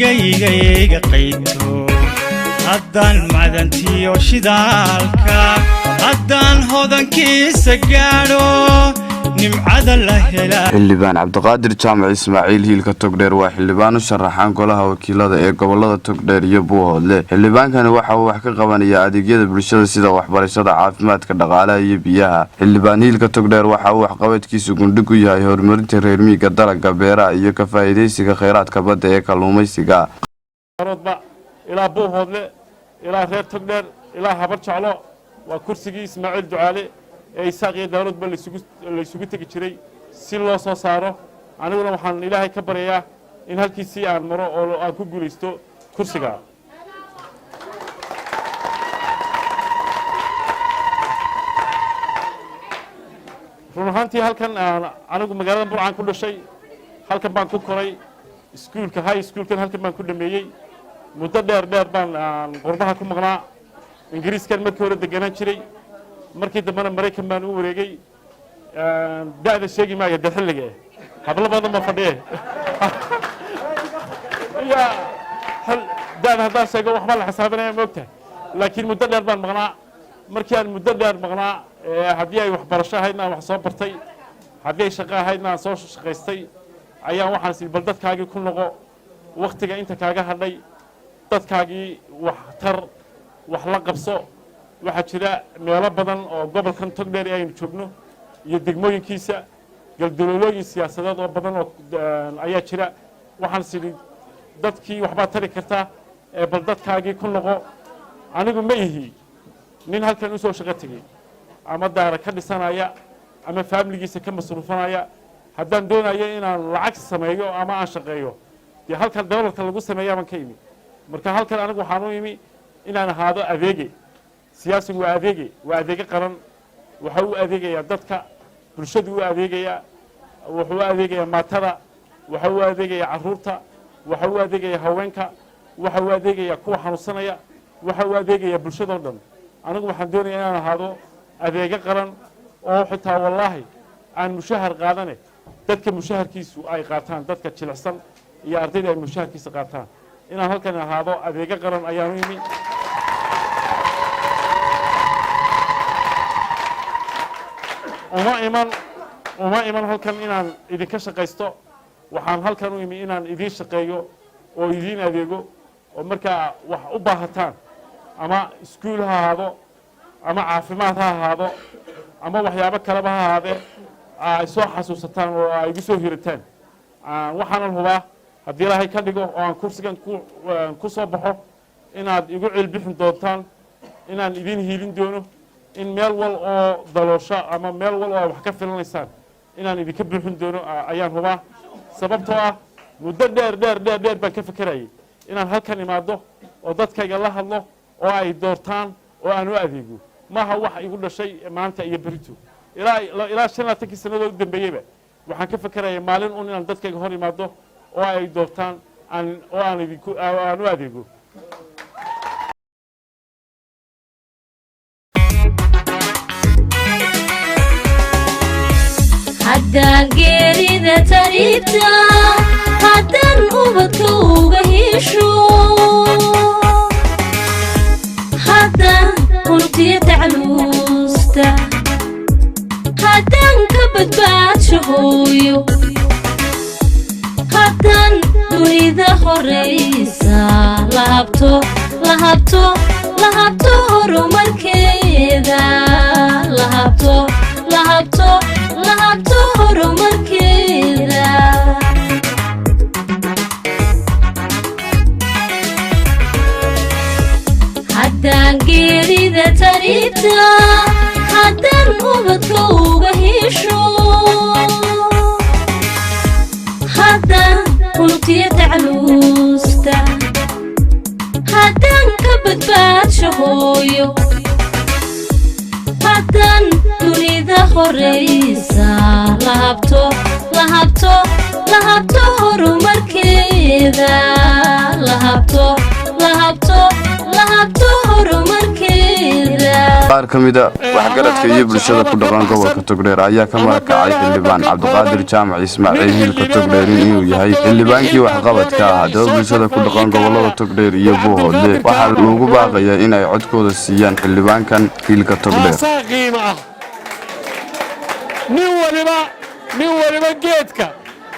gayga qayto haddaan madantiyo shidaalka haddaan hodankiisa gaadho nimcada la helaa xildhibaan Cabdiqaadir Jaamac Ismaaciil Hiilka Togdheer waa xildhibaan u sharaxan golaha wakiilada ee gobolada Togdheer iyo Buuhoodle xildhibaankani waxa uu wax ka qabanayaa adeegyada bulshada sida waxbarashada caafimaadka dhaqaalaha iyo biyaha xildhibaan Hiilka Togdheer waxa uu waxqabadkiisu gundhig u yahay horumarinta reer miyiga dalagga beeraha iyo ka faa'iideysiga kheyraadka badda ee kalluumaysiga ilaa Buuhoodle ilaa reer Togdheer ilaa Habar Jeclo waa kursigii Ismaaciil Ducaale ee isaaqii dawladba la isugu tagi jiray si loo soo saaro aniguna waxaan ilaahay ka baryayaa in halkiisii aan maro oo aan ku guulaysto kursiga run ahaantii halkan anigu magaalada Burcaan ku dhashay halkan baan ku koray iskuulka high schoolkan halkan baan ku dhameeyay muddo dheer baan qurbaha ku maqnaa ingiriiskan markii hore deganaan jiray markii dambana Mareykan baan u wareegay daada sheegi maayo xilliga hablo badan ma fadhiye ya hal daada hadaa sheego waxba la xisaabinaya moogtahay laakiin muddo dheer baan maqnaa markii aan muddo dheer maqnaa haddii ay waxbarasho ahaydna wax soo bartay haddii ay shaqo ahaydna soo shaqaystay ayaan waxaan si bal dadkaagii ku noqo waqtiga inta kaaga hadhay dadkaagii wax tar wax la qabso waxa jira meelo badan oo gobolkan Togdheer aynu joogno iyo degmooyinkiisa galdoolooyin siyaasadeed oo badan oo ayaa jira waxaan sidii dadkii waxba tari kartaa bal dadkaagii ku noqo anigu ma yihi nin halkan u soo shaqo tagay ama daara ka dhisanaya ama family-giisa ka masruufanaya haddaan doonayo inaan lacag sameeyo ama aan shaqeeyo dee halkan dawladka lagu sameeyaa baan ka imi marka halkan anigu waxaan u imi inaan ahaado adeege siyaasigu waa adeege qaran waxa uu adeegayaa dadka bulshadu u adeegayaa wuxuu adeegayaa maatada waxa uu adeegayaa caruurta waxa uu adeegayaa haweenka waxa uu adeegayaa kuwa xanuunsanaya waxa uu adeegayaa bulshada dhan anigu waxaan doonayaa inaan ahaado adeege qaran oo xitaa wallahi aan mushahar qaadane dadka mushaharkiisu ay qaataan dadka jilicsan iyo ardayda ay mushaharkiisa qaataan inaan halkan ahaado adeege qaran ayaan u yimi uma iman halkan inaan idinka shaqaysto waxaan halkan u imi inaan idiin shaqeeyo oo idiin adeego oo markaa wax u baahataan ama iskuul ha ahaado ama caafimaad ha ahaado ama waxyaabo kaleba ha ahaadee ay soo xasuusataan oo ay igu soo hirataan waxaanan hubaa haddii ilaahay ka dhigo oo aan kursigan ku soo baxo inaad igu cilbixin doontaan inaan idiin hiilin doono in meel wal oo daloosho ama meel wal oo wax ka filanaysaan inaan idinka buuxin doono ayaan hubaa sababtoo ah muddo dheer baan ka fakarayay inaan halkan imaado oo dadkayga la hadlo oo ay doortaan oo aan u adeego maaha wax igu dhashay maanta iyo berito ilaa 15 sanadood u dambeeyayba waxaan ka fakarayay maalin uun inaan dadkayga hor imaado oo ay doortaan oo aan u adeego haddaan geerida tariibta haddaan ubadka uga hesho haddaan hultiya tacluusta haddaan ka badbaadsho hooyo haddaan dunida horeysa lahabto horumarkeeda lahabto horumarkeeda haddaan geerida tariibta haddaan ubadka uga hesho haddaan hultiya tacluusta haddaan ka badbaadsho hooyo haddaan dunida horeysa lahabto horumarkeeda lahabto horumarkeeda qaar ka mid a waxgaradka iyo bulshada ku dhaqan gobolka togdheer ayaa ka marakacay xildhibaan cabdiqaadir jaamac ismaaciil hiilka togdheer inuu yahay xildhibaankii waxqabadka ah haddaba bulshada ku dhaqan gobolada togdheer iyo buuhoodle waxaa loogu baaqayaa inay codkooda siiyaan xildhibaankan hiilka togdheer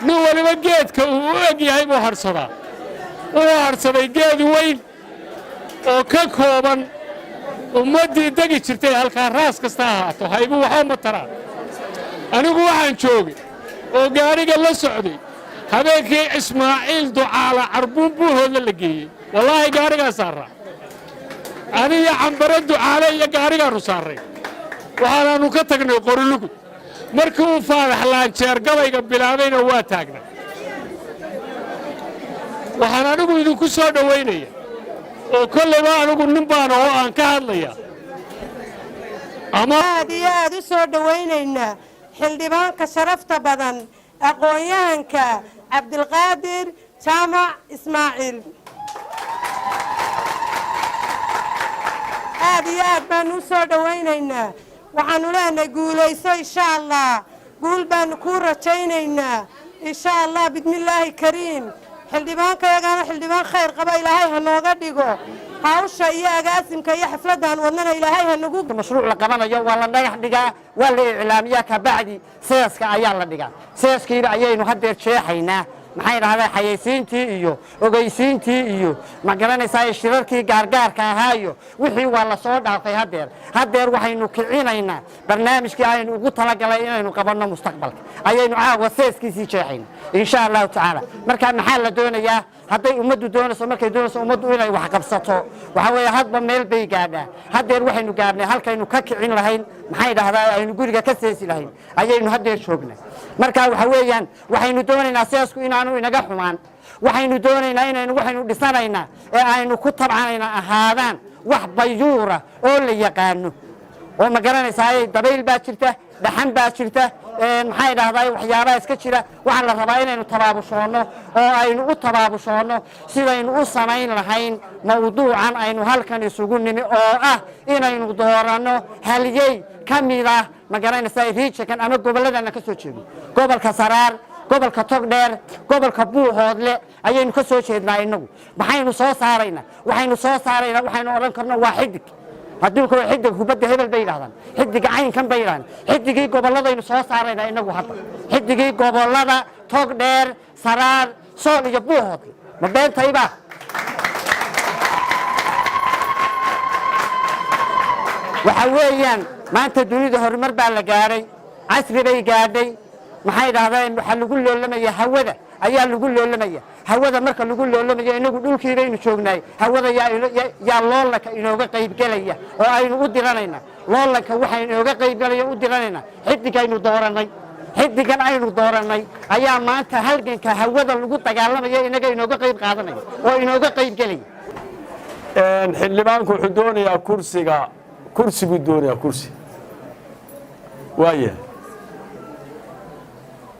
nin waliba geedka uu u eg yahay buu hadhsadaa wuxuu hadhsaday geed weyn oo ka kooban ummaddii degi jirtay halkaa raas kasta ahaato haybu waxba ma taraan anigu waxaan joogay oo gaadhiga la socday habeenkii ismaaciil ducaala carbuun buuhoodla la geeyey wallaahi gaadhigaa saarraa aniyo cambare ducaale iyo gaadhigaannu saarray waxaanaannu ka tagnay qorilugud markii uu faadax laanjeer gabayga bilaabayna waa taagna waxaan anigu idinku soo dhowaynaya oo kollayba anigu nin baana oo aan ka hadlaya aad iyo aad u soo dhowaynaynaa xildhibaanka sharafta badan aqoon-yahanka cabdilqaadir jaamac ismaaciil aad iyo aad baanu u soo dhowaynaynaa waxaanu leenahay guulayso insha allah guul baanu kuu rajaynaynaa insha allah bismillaahi kariim xildhibaankayagana xildhibaan khayr qaba ilaahay ha nooga dhigo hawsha iyo agaasimka iyo xafladaan wadnana ilaahay ha nagu mashruuc la qabanayo waa la dhagax dhigaa waa la iclaamiyaa kabacdi seeska ayaa la dhigaa seeskiiba ayaynu haddeer jeexaynaa maxay dhahdaa xayaysiintii iyo ogeysiintii iyo ma garanaysaa shirarkii gaargaarka ahaayo wixii waa la soo dhaafay haddeer waxaynu kicinaynaa barnaamijkii aynu ugu talagalay inaynu qabanno mustaqbalka ayaynu caawa seeskiisii jeexaynaa insha allahu tacaala markaa maxaa la doonayaa hadday ummaddu doonayso markay doonayso ummaddu inay wax qabsato waxa weeye hadba meel bay gaadhaa haddeer waxaynu gaadhnay halkaynu ka kicin lahayn maxay dhahdaa aynu guriga ka seesi lahayn ayaynu haddeer joognaa markaa waxa weeyaan waxaynu doonaynaa seesku inaanu inaga xumaan waxaynu doonaynaa waxaynu dhisanaynaa ee aynu ku tabcanayna ahaadaan wax bayuura oo la yaqaano oo ma garanaysaa dabayl baa jirta dhaxan baa jirta maxay dhahdaa waxyaabaha iska jira waxaa la rabaa inaynu tabaabushoonno oo aynu u tabaabushoonno sidaynu u samayn lahayn mawduucan aynu halkan isugu nimi oo ah inaynu dooranno haliyey ka mid ah ma garanaysaa riijakan ama gobolladana ka soo jeedo gobolka saraar gobolka togdheer gobolka buuhoodle ayaynu ka soo jeednaa inagu maxaynu soo saaraynaa waxaynu odhan karno waa xidig haddii kale xidig hubadda hebel bay yidhahdaan xidiga caynkan bay yidhahdaan xidigii gobolladaynu soo saaraynaa inagu hadda xidigii gobollada togdheer saraar sool iyo buuhoodle ma beentayba waxa weeyaan maanta dunida horumar baa la gaadhay casri bay gaadhay maxay dhahdeen waxaa lagu loolamaya hawada ayaa lagu loolamaya hawada marka lagu loolamayo inagu dhulkiibaynu joognaay hawada yaa loolanka inooga qaybgelaya oo aynu u diranaynaa loolanka waxaa inooga qaybgelaya u diranaynaa xidigaynu doorannay xidigan aynu doorannay ayaa maanta halganka hawada lagu dagaalamaya inaga inooga qayb qaadanaya oo inooga qaybgelaya xildhibaanku wuxuu doonayaa kursi buu doonayaa kursi waaya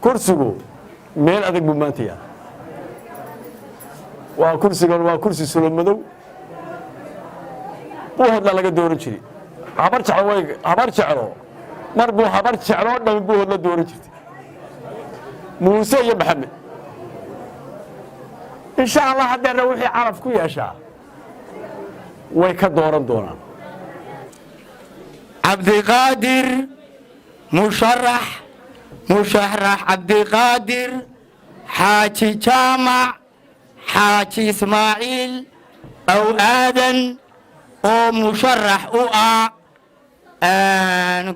kursigu meel adag buu maanta yahay waa kursigan waa kursi sulomadow buuhoodla laga dooran jiray habar jeclo mar buu habar jecloo dhan buuhoodla dooran jirtay muuse iyo maxamed insha allah haddeerna wixii caraf ku yeeshaa way ka dooran doonaan cabdiqaadir musharax cabdiqaadir xaaji jaamac xaaji ismaaciil aw aadan oo musharax u ah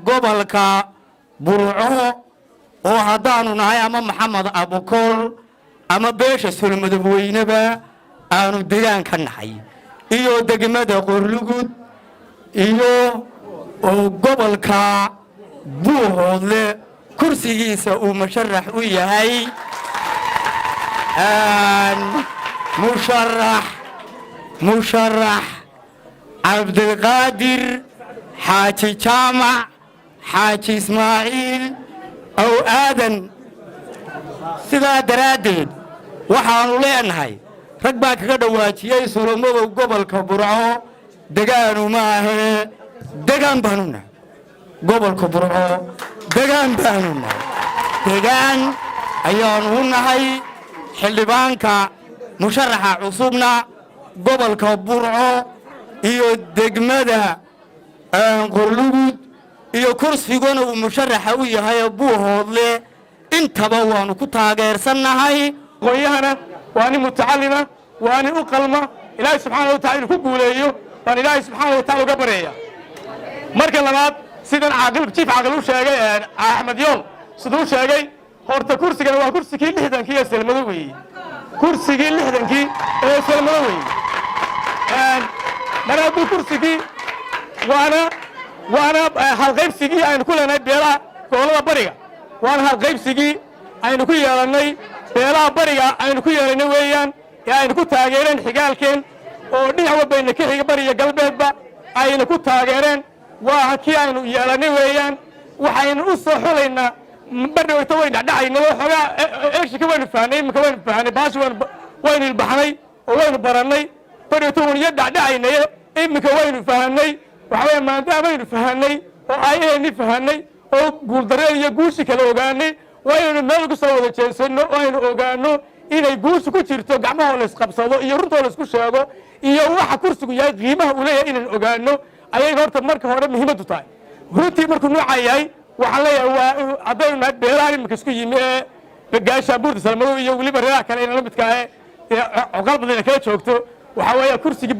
gobolka burco oo haddaanu nahay ama maxamed abukool ama beesha sulmadabweyneba aanu degaan ka nahay iyo degmada qorlugud iyo gobolka buuhoodle kursigiisa uu musharax u yahay musharax cabdiqaadir xaaji jaamac xaaji ismaaciil aw aadan sidaa daraaddeed waxaannu leenahay rag baa kaga dhawaajiyey solomadow gobolka burco degaanu maahee degaan baanu nahay gobolka burco degaan baanu nahay degaan ayaanu u nahay xildhibaanka musharaxa cusubna gobolka burco iyo degmada qorlugud iyo kursiguna uu musharaxa u yahay buuhoodle intaba waanu ku taageersannahay aqoonyahana waa nin mutacalima waa nin u qalma ilaahay subxaana watacala inuu ku guuleeyo baan ilaahay subxaana watacala uga bareeya marka labaad sidan jiif caaqil u sheegay axmed yool siduu sheegay horta kursigana waa kursigii 60kii ee selmado weeye kursigii 60kii ee selmado weeye mar hadduu kursigii waana halqaybsigii aynu ku leenahay beelaha gobollada bariga waana halqaybsigii aynu ku yeelannay beelaha bariga aynu ku yeelannay weeyaan ee aynu ku taageereen xigaalkeen oo dhinac walbayna ka xiga bariga galbeedba aynu ku taageereen waa kii aynu yeelannay weeyaan waxaynu u soo xulaynaa badhaweyta waynu dhacdhacaynay xoogaa elekshinka waynu fahnay iminka waynu fahnay baashi waynu ilbaxnay oo waynu barannay badhaweyta waynu iyo dhacdhacaynay iminka waynu fahnay waxa weeye maadaameynu fahanay oo ayaheenni fahanay oo guuldarrada iyo guushi kala ogaanay waa inaynu meel ku soo wada jeesanno oo aynu ogaanno inay guushu ku jirto gacmahoo la isqabsado iyo runtoo la isku sheego iyo waxa kursigu yahay qiimaha uu leeyahay inaynu ogaanno ayay horta marka hore muhiimaddu tahay runtii markuu nooca yahay waxaan leeyahay waa haddaynu nahay beelaha iminka isku yimi ee gaashaanbuurta salmadow iyo weliba reeraha kale ina la midka ah ee coqal badan kala joogto waxaa weeye kursigii